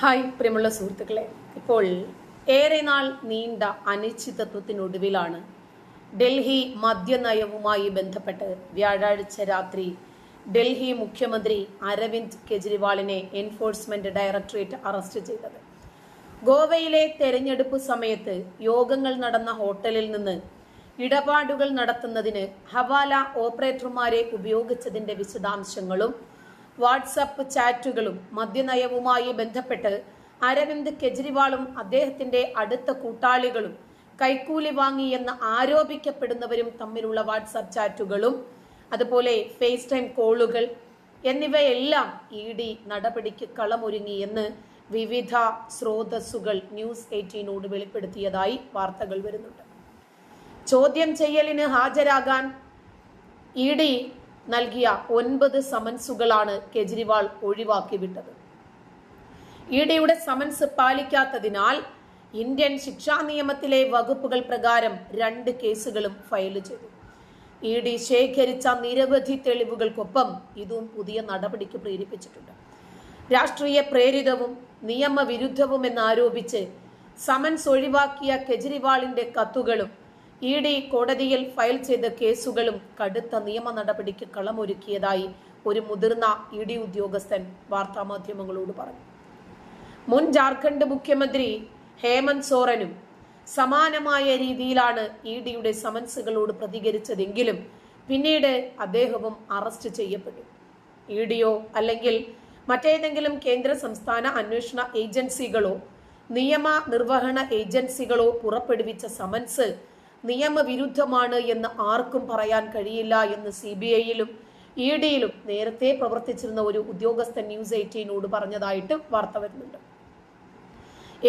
Hi പ്രിയമുള്ള സുഹൃത്തുക്കളെ, ഇപ്പോൾ ഏറെ നാൾ നീണ്ട അനിശ്ചിതത്വത്തിനൊടുവിലാണ് ഡൽഹി മദ്യനയവുമായി ബന്ധപ്പെട്ട് വ്യാഴാഴ്ച രാത്രി ഡൽഹി മുഖ്യമന്ത്രി അരവിന്ദ് കെജ്രിവാളിനെ എൻഫോഴ്സ്മെന്റ് ഡയറക്ടറേറ്റ് അറസ്റ്റ് ചെയ്തത്. ഗോവയിലെ തെരഞ്ഞെടുപ്പ് സമയത്ത് യോഗങ്ങൾ നടന്ന ഹോട്ടലിൽ നിന്ന് ഇടപാടുകൾ നടത്തുന്നതിന് ഹവാല ഓപ്പറേറ്റർമാരെ ഉപയോഗിച്ചതിന്റെ വിശദാംശങ്ങളും വാട്സപ്പ് ചാറ്റുകളും മദ്യനയവുമായി ബന്ധപ്പെട്ട് അരവിന്ദ് കെജ്രിവാളും അദ്ദേഹത്തിന്റെ അടുത്ത കൂട്ടാളികളും കൈക്കൂലി വാങ്ങിയെന്ന് ആരോപിക്കപ്പെടുന്നവരും തമ്മിലുള്ള വാട്സപ്പ് ചാറ്റുകളും അതുപോലെ ഫേസ് ടൈം കോളുകൾ എന്നിവയെല്ലാം ഇ.ഡി. നടപടിക്ക് കളമൊരുങ്ങിയെന്ന് വിവിധ സ്രോതസ്സുകൾ ന്യൂസ് 18നോട് വെളിപ്പെടുത്തിയതായി വാർത്തകൾ വരുന്നുണ്ട്. ചോദ്യം ചെയ്യലിന് ഹാജരാകാൻ ഇ.ഡി. നൽകിയ 9 സമൻസുകളാണ് കെജ്രിവാൾ ഒഴിവാക്കി വിട്ടത്. ഇ.ഡിയുടെ സമൻസ് പാലിക്കാത്തതിനാൽ ഇന്ത്യൻ ശിക്ഷാ നിയമത്തിലെ വകുപ്പുകൾ പ്രകാരം 2 കേസുകളും ഫയൽ ചെയ്തു. ഇ.ഡി ശേഖരിച്ച നിരവധി തെളിവുകൾക്കൊപ്പം ഇതും പുതിയ നടപടിക്ക് പ്രേരിപ്പിച്ചിട്ടുണ്ട്. രാഷ്ട്രീയ പ്രേരിതവും നിയമവിരുദ്ധവും എന്നാരോപിച്ച് സമൻസ് ഒഴിവാക്കിയ കെജ്രിവാളിന്റെ കത്തുകളും ഇ.ഡി കോടതിയിൽ ഫയൽ ചെയ്ത കേസുകളും കടുത്ത നിയമ നടപടിക്ക് കളമൊരുക്കിയതായി ഒരു മുതിർന്ന ഇ.ഡി ഉദ്യോഗസ്ഥൻ വാർത്താമാധ്യമങ്ങളോട് പറഞ്ഞു. മുൻ ജാർഖണ്ഡ് മുഖ്യമന്ത്രി ഹേമന്ത് സോറനും സമാനമായ രീതിയിലാണ് ഇ.ഡിയുടെ സമൻസുകളോട് പ്രതികരിച്ചതെങ്കിലും പിന്നീട് അദ്ദേഹവും അറസ്റ്റ് ചെയ്യപ്പെട്ടു. ഇ.ഡിയോ അല്ലെങ്കിൽ മറ്റേതെങ്കിലും കേന്ദ്ര സംസ്ഥാന അന്വേഷണ ഏജൻസികളോ നിയമ നിർവഹണ ഏജൻസികളോ പുറപ്പെടുവിച്ച സമൻസ് നിയമവിരുദ്ധമാണ് എന്ന് ആർക്കും പറയാൻ കഴിയില്ല എന്ന് CBIയിലും ഇ.ഡിയിലും നേരത്തെ പ്രവർത്തിച്ചിരുന്ന ഒരു ഉദ്യോഗസ്ഥൻ ന്യൂസ് 18നോട് പറഞ്ഞതായിട്ട് വാർത്ത വരുന്നുണ്ട്.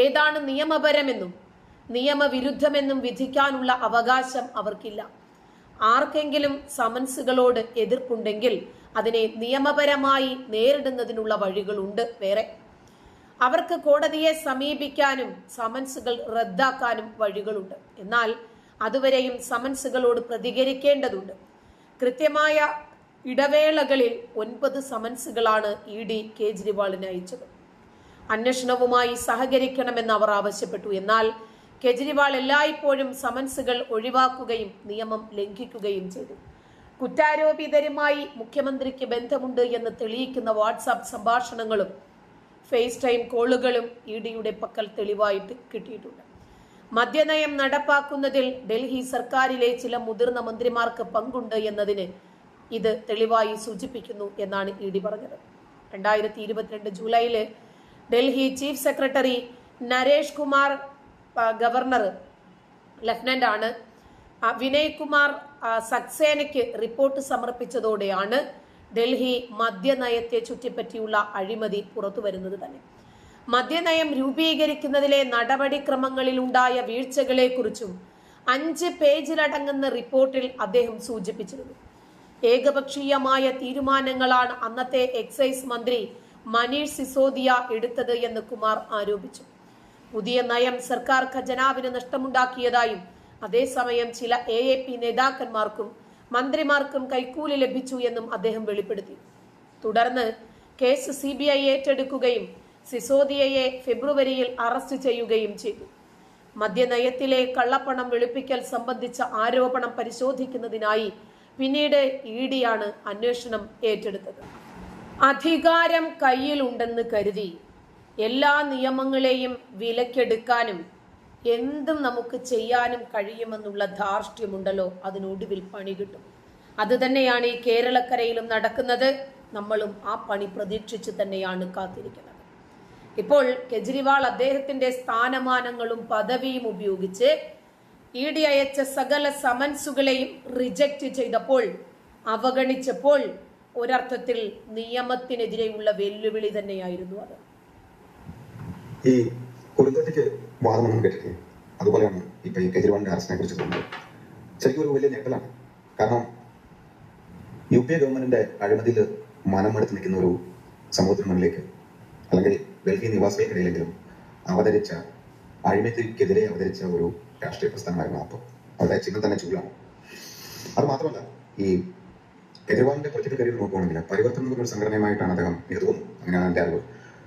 ഏതാണ് നിയമപരമെന്നും നിയമവിരുദ്ധമെന്നും വിധിക്കാനുള്ള അവകാശം അവർക്കില്ല. ആർക്കെങ്കിലും സമൻസുകളോട് എതിർപ്പുണ്ടെങ്കിൽ അതിനെ നിയമപരമായി നേരിടുന്നതിനുള്ള വഴികളുണ്ട് വേറെ. അവർക്ക് കോടതിയെ സമീപിക്കാനും സമൻസുകൾ റദ്ദാക്കാനും വഴികളുണ്ട്. എന്നാൽ അതുവരെയും സമൻസുകളോട് പ്രതികരിക്കേണ്ടതുണ്ട്. കൃത്യമായ ഇടവേളകളിൽ 9 സമൻസുകളാണ് ഇ.ഡി കേജ്രിവാളിന് അയച്ചത്. അന്വേഷണവുമായി സഹകരിക്കണമെന്ന് അവർ ആവശ്യപ്പെട്ടു. എന്നാൽ കെജ്രിവാൾ എല്ലായ്പ്പോഴും സമൻസുകൾ ഒഴിവാക്കുകയും നിയമം ലംഘിക്കുകയും ചെയ്തു. കുറ്റാരോപിതരുമായി മുഖ്യമന്ത്രിക്ക് ബന്ധമുണ്ട് എന്ന് തെളിയിക്കുന്ന വാട്സാപ്പ് സംഭാഷണങ്ങളും ഫേസ് ടൈം കോളുകളും ഇ.ഡിയുടെ പക്കൽ തെളിവായിട്ട് കിട്ടിയിട്ടുണ്ട്. മദ്യനയം നടപ്പാക്കുന്നതിൽ ഡൽഹി സർക്കാരിലെ ചില മുതിർന്ന മന്ത്രിമാർക്ക് പങ്കുണ്ട് എന്നതിന് ഇത് തെളിവായി സൂചിപ്പിക്കുന്നു എന്നാണ് ഇ.ഡി പറഞ്ഞത്. 2022 ജൂലൈയില് Delhi chief secretary Naresh Kumar governor lieutenant ആണ് വിനയ് കുമാർ സക്സേനയ്ക്ക് റിപ്പോർട്ട് സമർപ്പിച്ചതോടെയാണ് ഡൽഹി മദ്യനയത്തെ ചുറ്റിപ്പറ്റിയുള്ള അഴിമതി പുറത്തു വരുന്നത് തന്നെ. മദ്യനയം രൂപീകരിക്കുന്നതിലെ നടപടിക്രമങ്ങളിൽ ഉണ്ടായ വീഴ്ചകളെ കുറിച്ചും 5 പേജിലടങ്ങുന്ന റിപ്പോർട്ടിൽ അദ്ദേഹം സൂചിപ്പിച്ചിരുന്നു. ഏകപക്ഷീയമായ തീരുമാനങ്ങളാണ് അന്നത്തെ എക്സൈസ് മന്ത്രി മനീഷ് സിസോദിയ എടുത്തത് എന്ന് കുമാർ ആരോപിച്ചു. പുതിയ നയം സർക്കാർ ഖജനാവിന് നഷ്ടമുണ്ടാക്കിയതായും അതേസമയം ചില AAP നേതാക്കന്മാർക്കും മന്ത്രിമാർക്കും കൈക്കൂലി ലഭിച്ചു എന്നും അദ്ദേഹം വെളിപ്പെടുത്തി. തുടർന്ന് കേസ് CBI ഏറ്റെടുക്കുകയും സിസോദിയയെ ഫെബ്രുവരിയിൽ അറസ്റ്റ് ചെയ്യുകയും ചെയ്തു. മദ്യനയത്തിലെ കള്ളപ്പണം വെളുപ്പിക്കൽ സംബന്ധിച്ച ആരോപണം പരിശോധിക്കുന്നതിനായി പിന്നീട് ഇ.ഡിയാണ് അന്വേഷണം ഏറ്റെടുത്തത്. അധികാരം കയ്യിലുണ്ടെന്ന് കരുതി എല്ലാ നിയമങ്ങളെയും വിലക്കെടുക്കാനും എന്തും നമുക്ക് ചെയ്യാനും കഴിയുമെന്നുള്ള ധാർഷ്ട്യമുണ്ടല്ലോ, അതിനൊടുവിൽ പണി കിട്ടും. അത് തന്നെയാണ് ഈ കേരളക്കരയിലും നടക്കുന്നത്. നമ്മളും ആ പണി പ്രതീക്ഷിച്ച് തന്നെയാണ് കാത്തിരിക്കുന്നത്. ഇപ്പോൾ കെജ്രിവാൾ അദ്ദേഹത്തിന്റെ സ്ഥാനമാനങ്ങളും പദവിയും ഉപയോഗിച്ച് ഇ.ഡി അയച്ച സകല സമൻസുകളെയും റിജക്റ്റ് ചെയ്തപ്പോൾ, അവഗണിച്ചപ്പോൾ ഒരർത്ഥത്തിൽ നിയമത്തിനെതിരെയുള്ള വെല്ലുവിളി തന്നെയായിരുന്നു അത്. ഈ കൊടുങ്കട്ടിക്ക് വാദമൊന്നും കേട്ടിട്ടില്ല. അതുപോലെയാണ് ഇപ്പൊ ഈ കെജ്രിവാളിന്റെ അറസ്റ്റിനെ കുറിച്ച് തോന്നുന്നത്. ശരിക്കും ഒരു വലിയ ഞെട്ടലാണ്. കാരണം UPA ഗവൺമെന്റിന്റെ അഴിമതിയിൽ മനമെടുത്ത് നിൽക്കുന്ന ഒരു സമൂഹത്തിന് മുന്നിലേക്ക്, അല്ലെങ്കിൽ ഡൽഹി നിവാസികൾക്കിടയിലെങ്കിലും അവതരിച്ച അഴിമതിക്കെതിരെ അവതരിച്ച ഒരു രാഷ്ട്രീയ പ്രസ്ഥാനമായിരുന്നു. അപ്പോൾ അവരുടെ ചിഹ്നം തന്നെ ചൂടാണ്. അത് മാത്രമല്ല, ഈ കെജ്രിവാളിന്റെ പൊളിറ്റിക്കൽ കരിയർ നോക്കുകയാണെങ്കിൽ പരിവർത്തനം എന്നൊരു സംഘടനയുമായിട്ടാണ് അദ്ദേഹം എഴുതുന്നത്. അങ്ങനെയാണ് എൻ്റെ അറിവ്.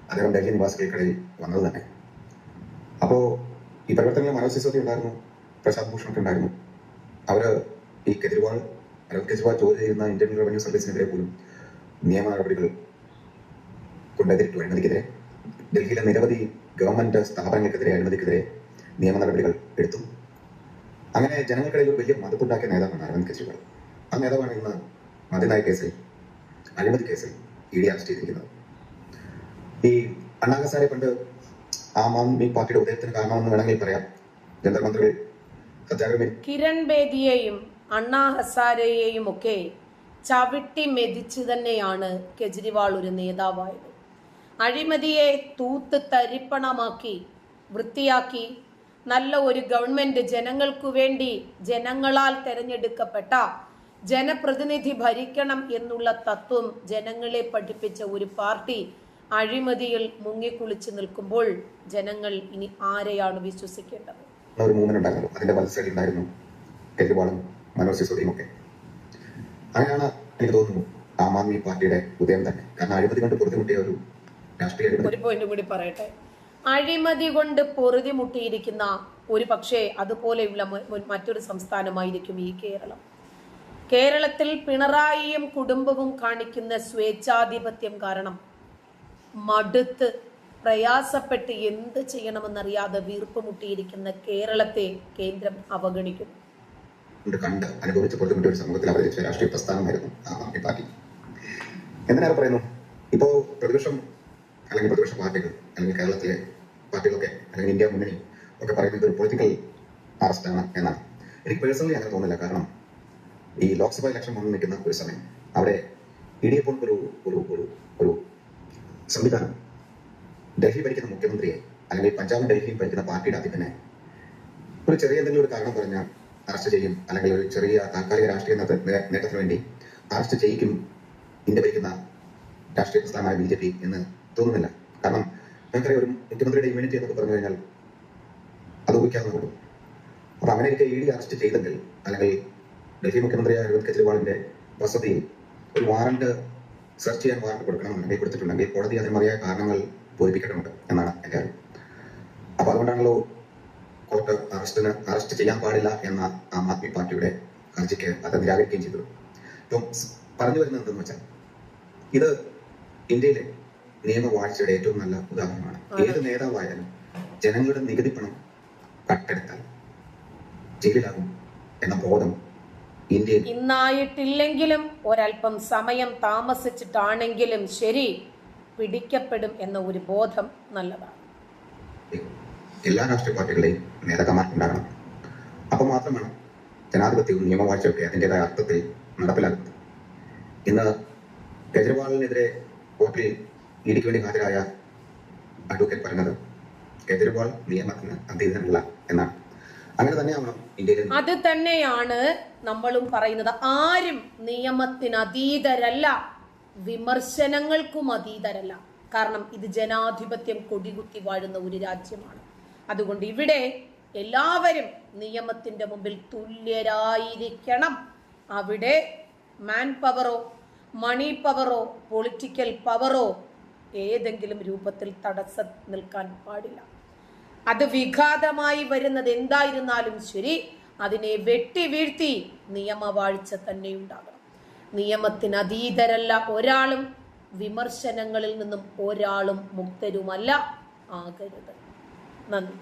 അദ്ദേഹം ഡൽഹി നിവാസികൾക്കിടയിൽ വന്നത് തന്നെ. അപ്പോൾ ഈ പരിവർത്തനങ്ങളിൽ മനോജ് സിസോദിയ ഉണ്ടായിരുന്നു, പ്രശാന്ത് ഭൂഷണൊക്കെ ഉണ്ടായിരുന്നു. അവര് ഈ അരവിന്ദ് കെജ്രിവാൾ ജോലി ചെയ്യുന്ന ഇന്ത്യൻ റവന്യൂ സർവീസിനെതിരെ പോലും നിയമ നടപടികൾ കൊണ്ടെതിരിട്ടു. അഴിമതിക്കെതിരെ ഡൽഹിയിലെ നിരവധി ഗവൺമെന്റ് സ്ഥാപനങ്ങൾക്കെതിരെ അഴിമതിക്കെതിരെ നിയമ നടപടികൾ എടുത്തു. അങ്ങനെ ജനങ്ങൾക്കിടയിൽ ഒരു വലിയ മതിപ്പുണ്ടാക്കിയ നേതാവാണ് അരവിന്ദ് കെജ്രിവാൾ. ആ നേതാവാണ് ഇന്ന് മദ്യനയ കേസിൽ, അഴിമതി കേസിൽ ED അറസ്റ്റ് ചെയ്തിരിക്കുന്നത്. ഈ അണ്ണാ ഹസാരെ പണ്ട് ആം ആദ്മി പാർട്ടിയുടെ ഉദയത്തിന് കാരണമെന്ന് വേണമെങ്കിൽ പറയാം. ജന്തർ മന്ത്രികൾ സത്യാഗ്രഹം കിരൺ ബേദിയെയും അണ്ണാ ഹസാരെയെയും ഒക്കെ ചവിട്ടി മെതിച്ച് തന്നെയാണ് കെജ്രിവാൾ ഒരു നേതാവായത്. അഴിമതിയെ തൂത്ത് തരിപ്പണമാക്കി വൃത്തിയാക്കി നല്ല ഒരു ഗവൺമെന്റ് ജനങ്ങൾക്കു വേണ്ടി ജനങ്ങളാൽ തെരഞ്ഞെടുക്കപ്പെട്ട ജനപ്രതിനിധി ഭരിക്കണം എന്നുള്ള തത്വം ജനങ്ങളെ പഠിപ്പിച്ച ഒരു പാർട്ടി അഴിമതിയിൽ മുങ്ങിക്കുളിച്ച് നിൽക്കുമ്പോൾ ജനങ്ങൾ ഇനി ആരെയാണ് വിശ്വസിക്കേണ്ടത്? ഒരു മൂവ്മെന്റ് ഉണ്ടായിരുന്നു, അതിന്റെ വലസൈഡിൽ ഉണ്ടായിരുന്നു കെജ്രിവാളും മനോജ് സിസോദിയും ഒക്കെ. അങ്ങനെയാണ് എനിക്ക് തോന്നുന്നു ആം ആദ്മി പാർട്ടിയുടെ ഉദയം തന്നെ. കാരണം അഴിമതി കൊണ്ട് പൊറുതിമുട്ടിയ ഒരു രാഷ്ട്രീയ അഴിമതി. ഒരു പോയിന്റ് കൂടി പറയട്ടെ, അഴിമതി കൊണ്ട് പൊറുതിമുട്ടിയിരിക്കുന്ന ഒരു പക്ഷേ അതുപോലെയുള്ള മറ്റൊരു സംസ്ഥാനമായിരിക്കും ഈ കേരളം. കേരളത്തിൽ പിണറായിയും കുടുംബവും കാണിക്കുന്ന സ്വേച്ഛാധിപത്യം കാരണം മടുത്ത് പ്രയാസപ്പെട്ട് എന്ത് ചെയ്യണമെന്നറിയാതെ വീർപ്പുമുട്ടിയിരിക്കുന്ന കേരളത്തെ കേന്ദ്രം അവഗണിക്കുന്നു. കണ്ട് അനുഭവിച്ച പൊറുതിമുട്ടിയ ഒരു സമൂഹത്തിൽ അവതരിച്ച രാഷ്ട്രീയ പ്രസ്ഥാനമായിരുന്നു ആം ആദ്മി പാർട്ടി. എന്തിനേറെ പറയുന്നു, ഇപ്പോ പ്രതിപക്ഷം അല്ലെങ്കിൽ പ്രതിപക്ഷ പാർട്ടികൾ അല്ലെങ്കിൽ കേരളത്തിലെ പാർട്ടികളൊക്കെ അല്ലെങ്കിൽ ഇന്ത്യ മുന്നണി ഒക്കെ പറയുന്നത് ഒരു പൊളിറ്റിക്കൽ അറസ്റ്റാണ് എന്നാണ്. എനിക്ക് പേഴ്സണലി അങ്ങനെ തോന്നുന്നില്ല. കാരണം ഈ ലോക്സഭ ഇലക്ഷൻ വന്നു നിൽക്കുന്ന ഒരു സമയം അവിടെ ED ഇപ്പോൾ ഒരു സംവിധാനം ഡൽഹി ഭരിക്കുന്ന മുഖ്യമന്ത്രിയെ അല്ലെങ്കിൽ പഞ്ചാബും ഡൽഹിയും ഭരിക്കുന്ന പാർട്ടിയുടെ അധിപനെ ഒരു ചെറിയ എന്തെങ്കിലും ഒരു കാരണം പറഞ്ഞാൽ അറസ്റ്റ് ചെയ്യും, അല്ലെങ്കിൽ ഒരു ചെറിയ താൽക്കാലിക രാഷ്ട്രീയ നേട്ടത്തിന് വേണ്ടി അറസ്റ്റ് ചെയ്യിക്കും ഇന്ത്യ ഭരിക്കുന്ന രാഷ്ട്രീയ പ്രസ്ഥാനമായ BJP എന്ന് തോന്നുന്നില്ല. കാരണം നമുക്കറിയാം, ഒരു മുഖ്യമന്ത്രിയുടെ ഇമ്മ്യൂണിറ്റി എന്നൊക്കെ പറഞ്ഞു കഴിഞ്ഞാൽ അത് ഊഹിക്കാവുന്നതുള്ളൂ. അപ്പൊ അങ്ങനെ എനിക്ക് ED അറസ്റ്റ് ചെയ്തെങ്കിൽ അല്ലെങ്കിൽ ഡൽഹി മുഖ്യമന്ത്രിയായ അരവിന്ദ് കെജ്രിവാളിന്റെ വസതിയിൽ ഒരു വാറന്റ് സെർച്ച് ചെയ്യാൻ വാറന്റ് കൊടുക്കണമെന്നുണ്ടെങ്കിൽ കൊടുത്തിട്ടുണ്ടെങ്കിൽ കോടതി അതിന് മതിയായ കാരണങ്ങൾ ബോധിപ്പിക്കേണ്ടതുണ്ട് എന്നാണ് എൻ്റെ അറിവ്. അപ്പൊ അതുകൊണ്ടാണല്ലോ കോർട്ട് അറസ്റ്റ് ചെയ്യാൻ പാടില്ല എന്ന ആം ആദ്മി പാർട്ടിയുടെ ഹർജിക്ക് അത് നിരാകരിക്കുകയും ചെയ്തത്. ഇപ്പം പറഞ്ഞു വരുന്നത് എന്തെന്ന് വെച്ചാൽ, ഇത് ഇന്ത്യയിലെ നിയമവാഴ്ചയുടെ ഏറ്റവും നല്ല ഉദാഹരണമാണ്. ഏത് നേതാവായാലും ജനങ്ങളുടെ നികുതി പണം കട്ടെടുത്താൽ ജയിലിലാകും എന്ന ബോധം ഇന്ത്യയിൽ ഇന്നായിട്ടില്ലെങ്കിലും ഒരല്പം സമയം താമസിച്ചിട്ടാണെങ്കിലും ശരി പിടിക്കപ്പെടും എന്ന ഒരു ബോധം നല്ലതാണ്. എല്ലാ രാഷ്ട്രീയ പാർട്ടികളെയും നേതാക്കന്മാർക്കുണ്ടാകണം. അപ്പോൾ മാത്രമാണ് ജനാധിപത്യവും നിയമവാഴ്ചയൊക്കെ അതിൻ്റെതായ അർത്ഥത്തിൽ നടപ്പിലാക്കുന്നത്. ഇന്ന് കെജ്രിവാളിനെതിരെ കോർട്ടിൽ EDക്ക് വേണ്ടി ഹാജരായ അഡ്വക്കേറ്റ് പറഞ്ഞത് കെജ്രിവാൾ നിയമത്തിന് അതീതനല്ല എന്നാണ്. അങ്ങനെ തന്നെയാവണം ഇന്ത്യയിൽ. അത് തന്നെയാണ് നമ്മളും പറയുന്നത്. ആരും നിയമത്തിന് അതീതരല്ല, വിമർശനങ്ങൾക്കും അതീതരല്ല. കാരണം ഇത് ജനാധിപത്യം കൊടികുത്തി വാഴുന്ന ഒരു രാജ്യമാണ്. അതുകൊണ്ട് ഇവിടെ എല്ലാവരും നിയമത്തിന്റെ മുമ്പിൽ തുല്യരായിരിക്കണം. അവിടെ മാൻ പവറോ മണി പവറോ പൊളിറ്റിക്കൽ പവറോ ഏതെങ്കിലും രൂപത്തിൽ തടസ്സം നിൽക്കാൻ പാടില്ല. അത് വിഘാതമായി വരുന്നത് എന്തായിരുന്നാലും ശരി, അതിനെ വെട്ടി വീഴ്ത്തി നിയമവാഴ്ച തന്നെ ഉണ്ടാകണം. നിയമത്തിന് അതീതരല്ല ഒരാളും, വിമർശനങ്ങളിൽ നിന്നും ഒരാളും മുക്തരുമല്ല ആകരുത്. നന്ദി.